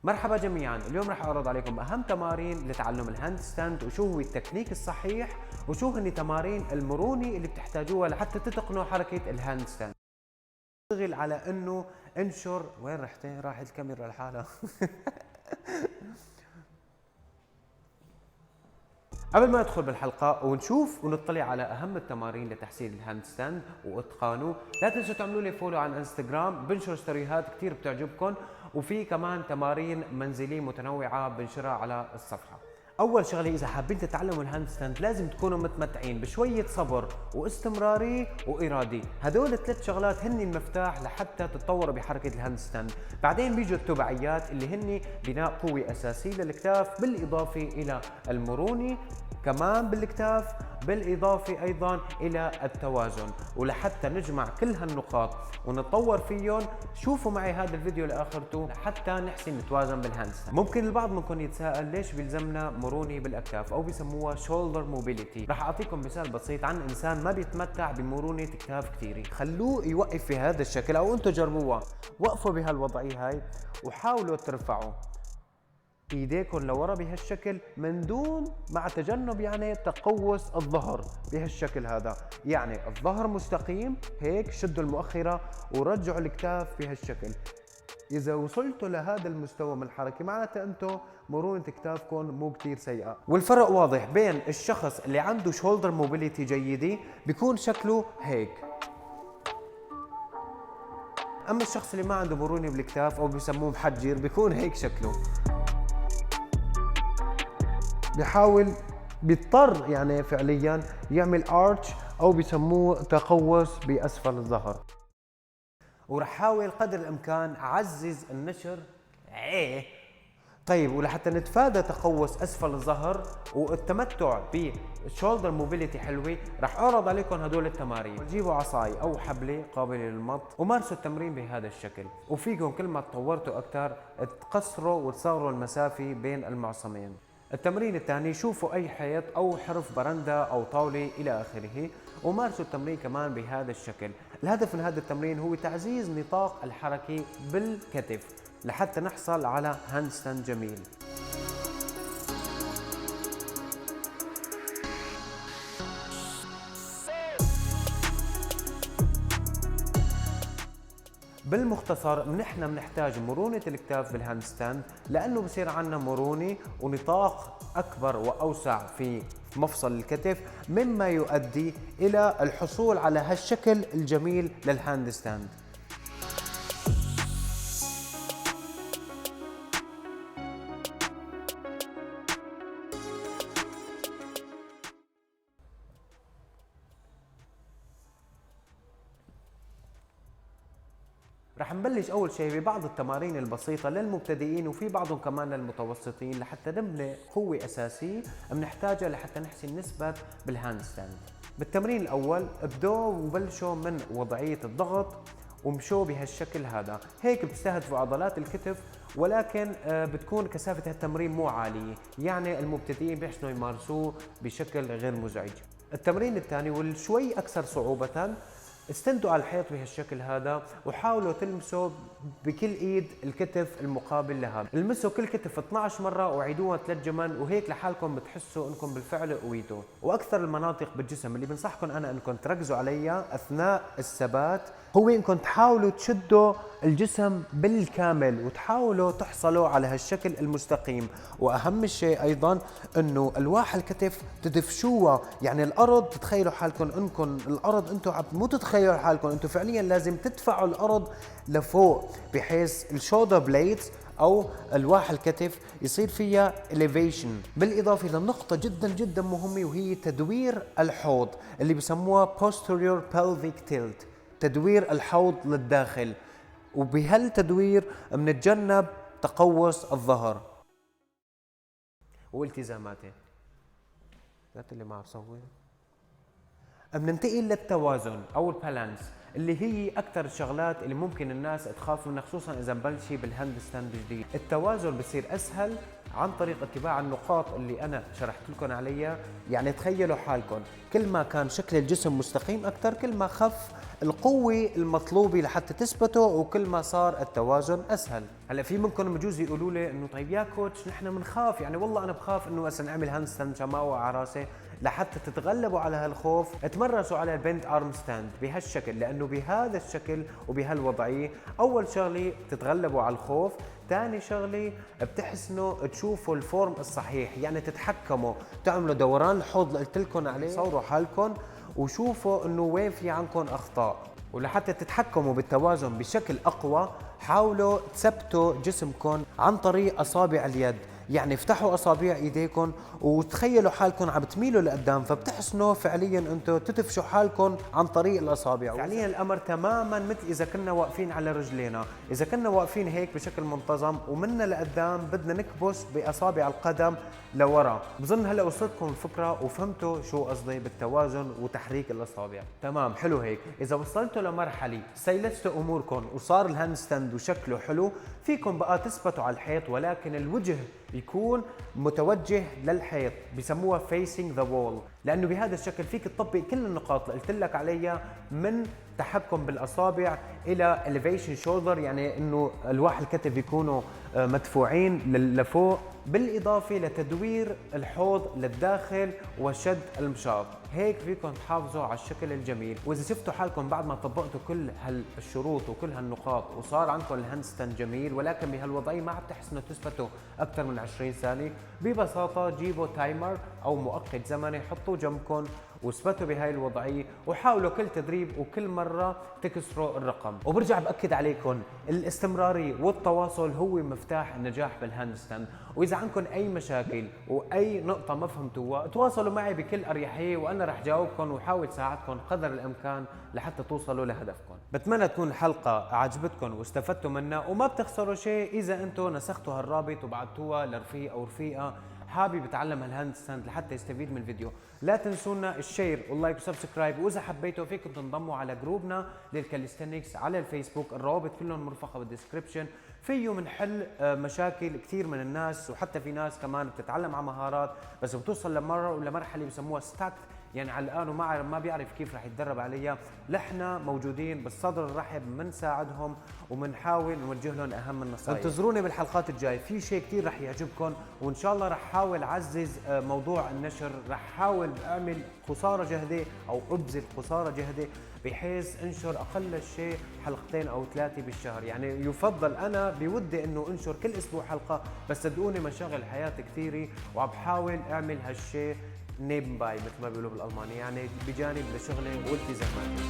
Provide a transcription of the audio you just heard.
مرحبا جميعا، اليوم رح اعرض عليكم اهم تمارين لتعلم الهاند ستاند وشو هو التكنيك الصحيح وشو هن تمارين المرونة اللي بتحتاجوها لحتى تتقنوا حركة الهاند ستاند. اشتغل على انه انشر. وين رحتي؟ راحت الكاميرا لحالها. قبل ما ندخل بالحلقة ونشوف ونطلع على أهم التمارين لتحسين الهاند ستاند وإتقانه، لا تنسوا تعملوا لي فولو على الانستغرام، بنشر ستوريات كتير بتعجبكم، وفي كمان تمارين منزلية متنوعة بنشرها على الصفحة. أول شغلة، إذا حابين تتعلموا الهاند ستاند لازم تكونوا متمتعين بشوية صبر واستمرارية وإرادة، هدول الثلاث شغلات هن المفتاح لحتى تتطوروا بحركة الهاند ستاند. بعدين بيجوا التبعيات اللي هن بناء قوة أساسية للكتاف بالإضافة إلى المرونة كمان بالكتاف، بالإضافة أيضا إلى التوازن. ولحتى نجمع كل هالنقاط ونتطور فيهم، شوفوا معي هذا الفيديو لآخرته لحتى نحسن نتوازن بالهاند ستاند. ممكن البعض منكم يتساءل ليش بيلزمنا مرونة بالأكتاف أو بيسموها شولدر موبيليتي. رح أعطيكم مثال بسيط عن إنسان ما بيتمتع بمرونة كتاف كثيرة. خلوه يوقف في هذا الشكل أو أنتم جربوها، وقفوا بهالوضعية هاي وحاولوا ترفعوا ايديكم لورا بهالشكل من دون مع تجنب يعني تقوس الظهر بهالشكل هذا. يعني الظهر مستقيم هيك، شدوا المؤخرة ورجعوا الكتاف بهالشكل. إذا وصلتوا لهذا المستوى من الحركة معناتها أنتم مرونة كتافكم مو كتير سيئة. والفرق واضح بين الشخص اللي عنده شولدر موبيليتي جيدة بيكون شكله هيك، أما الشخص اللي ما عنده مرونة بالكتاف أو بيسموه محجر بيكون هيك شكله. بيحاول بيضطر يعني فعليا يعمل ارتش او بيسموه تقوس باسفل الظهر. ورح حاول قدر الامكان اعزز النشر. ايه طيب، ولحتى نتفادى تقوس اسفل الظهر والتمتع بشولدر موبيليتي حلوه، رح اعرض عليكم هدول التمارين. جيبوا عصاي او حبله قابله للمط ومارسوا التمرين بهذا الشكل، وفيكم كل ما تطورتوا اكثر تقصروا وتصغروا المسافه بين المعصمين. التمرين الثاني، شوفوا اي حيط او حرف برندة او طاولة الى اخره ومارسوا التمرين كمان بهذا الشكل. الهدف من هذا التمرين هو تعزيز نطاق الحركة بالكتف لحتى نحصل على هاند ستاند جميل. بالمختصر نحن بنحتاج مرونة الكتاف بالهاند ستاند لأنه بصير عندنا مرونة ونطاق أكبر وأوسع في مفصل الكتف، مما يؤدي إلى الحصول على هالشكل الجميل للهاند ستاند. رح نبلش اول شيء ببعض التمارين البسيطه للمبتدئين وفي بعضهم كمان للمتوسطين لحتى نبني قوه اساسيه بنحتاجها لحتى نحسن نثبت بالهاند ستاند. بالتمرين الاول ابدوا وبلشوا من وضعيه الضغط ومشوا بهالشكل هذا، هيك بتستهدفوا عضلات الكتف، ولكن بتكون كثافه التمرين مو عاليه، يعني المبتدئين بيحسنوا يمارسوه بشكل غير مزعج. التمرين الثاني والشوي اكثر صعوبه، استندوا على الحيط بهالشكل هذا وحاولوا تلمسوا بكل ايد الكتف المقابل لها. المسوا كل كتف 12 مره وعيدوها 3 جمل، وهيك لحالكم بتحسوا انكم بالفعل قويتوا. واكثر المناطق بالجسم اللي بنصحكم انا انكم تركزوا عليها اثناء الثبات هو انكم تحاولوا تشدوا الجسم بالكامل وتحاولوا تحصلوا على هالشكل المستقيم. واهم شيء ايضا انه الواح الكتف تدفشوها، يعني الارض تتخيلوا حالكم انكم الارض انتم مو تتخيلوا حالكم، انتم فعليا لازم تدفعوا الارض لفوق بحيث الشولدر بليدز او الواح الكتف يصير فيها elevation. بالاضافه لنقطه جدا جدا مهمه وهي تدوير الحوض اللي بسموها posterior pelvic tilt، تدوير الحوض للداخل، وبهالتدوير بنتجنب تقوس الظهر والتزاماته. قلت اللي ما عم صور. بننتقل للتوازن او البالانس اللي هي اكثر الشغلات اللي ممكن الناس تخاف منها، خصوصا اذا مبلشي بالهاند ستاند جديد. التوازن بصير اسهل عن طريق اتباع النقاط اللي انا شرحت لكم عليها. يعني تخيلوا حالكم كل ما كان شكل الجسم مستقيم اكثر كل ما خف القوة المطلوبة لحتى تثبته، وكل ما صار التوازن اسهل. هلا في منكم بجوز يقولوا لي انه طيب يا كوتش نحن بنخاف، يعني والله انا بخاف انه مثلا اعمل هاند ستاند مشان ما اوقع على راسي. لحتى تتغلبوا على هالخوف تمرسوا على البنت ارم ستاند بهالشكل، لانه بهذا الشكل وبهالوضعيه اول شغله تتغلبوا على الخوف، ثاني شغله بتحسنوا تشوفوا الفورم الصحيح، يعني تتحكموا تعملوا دوران الحوض اللي قلت لكم عليه، صوروا حالكم وشوفوا انه وين في عندكم اخطاء. ولحتى تتحكموا بالتوازن بشكل اقوى حاولوا تثبتوا جسمكم عن طريق اصابع اليد، يعني افتحوا اصابع ايديكم وتخيلوا حالكم عم تميلوا لقدام، فبتحسنوا فعليا انتم تدفشوا حالكم عن طريق الاصابع. فعليا الامر تماما مثل اذا كنا واقفين على رجلينا، اذا كنا واقفين هيك بشكل منتظم ومنا لقدام بدنا نكبس باصابع القدم لورا. بظن هلا وصلتكم الفكره وفهمتوا شو قصدي بالتوازن وتحريك الاصابع. تمام، حلو هيك. اذا وصلتوا لمرحله سيلستوا اموركم وصار الهاند ستاند وشكله حلو، فيكم بقى تثبتوا على الحيط، ولكن الوجه يكون متوجه للحيط، بسموها facing the wall، لانه بهذا الشكل فيك تطبق كل النقاط اللي قلت لك عليها، من تحكم بالاصابع الى elevation shoulder، يعني انه الواح الكتف يكونوا مدفوعين لفوق، بالاضافه لتدوير الحوض للداخل وشد المشاط. هيك فيكم تحافظوا على الشكل الجميل. واذا شفتوا حالكم بعد ما طبقتوا كل هالشروط وكل هالنقاط وصار عندكم الهاند ستاند جميل، ولكن بهالوضعيه ما عم تحسنوا تثبتوا اكثر من 20 ثانيه، ببساطه جيبوا تايمر او مؤقت زمني حطوه جنبكم واثبتوا بهاي الوضعيه، وحاولوا كل تدريب وكل مره تكسروا الرقم. وبرجع باكد عليكم الاستمراريه والتواصل هو مفتاح النجاح بالهاند ستاند. واذا عندكم اي مشاكل واي نقطه ما فهمتوها تواصلوا معي بكل اريحيه، وانا رح جاوبكم واحاول ساعدكم قدر الامكان لحتى توصلوا لهدفكم. بتمنى تكون الحلقه عجبتكم واستفدتوا منها، وما بتخسروا شيء اذا انتم نسختوا هالرابط وبعتوها لرفيق او رفيقه حابب يتعلم هالهاند ستاند لحتى يستفيد من الفيديو. لا تنسونا الشير واللايك وسبسكرايب، واذا حبيتوا فيكم تنضموا على جروبنا للكاليستنكس على الفيسبوك، الروابط كلهم مرفقه بالديسكربشن. فيه منحل مشاكل كثير من الناس، وحتى في ناس كمان بتتعلم على مهارات بس بتوصل لمرحله بسموها ستاك، يعني علقان وما بيعرف كيف رح يتدرب عليها. نحن موجودين بالصدر الرحب بنساعدهم وبنحاول نوجه لهم اهم النصائح. انتظروني بالحلقات الجاي، في شيء كثير رح يعجبكم، وان شاء الله رح حاول اعزز موضوع النشر، رح حاول اعمل خساره جهدي او ابذل خساره جهدي بحيث انشر اقل شيء حلقتين او 3 بالشهر. يعني يفضل، انا بودي انه انشر كل اسبوع حلقه، بس صدقوني مشاغل الحياه كثيره وعم بحاول اعمل هالشيء نيبنباي مثل ما بيقولوا بالالماني، يعني بجانب لشغلي والتزاماتي.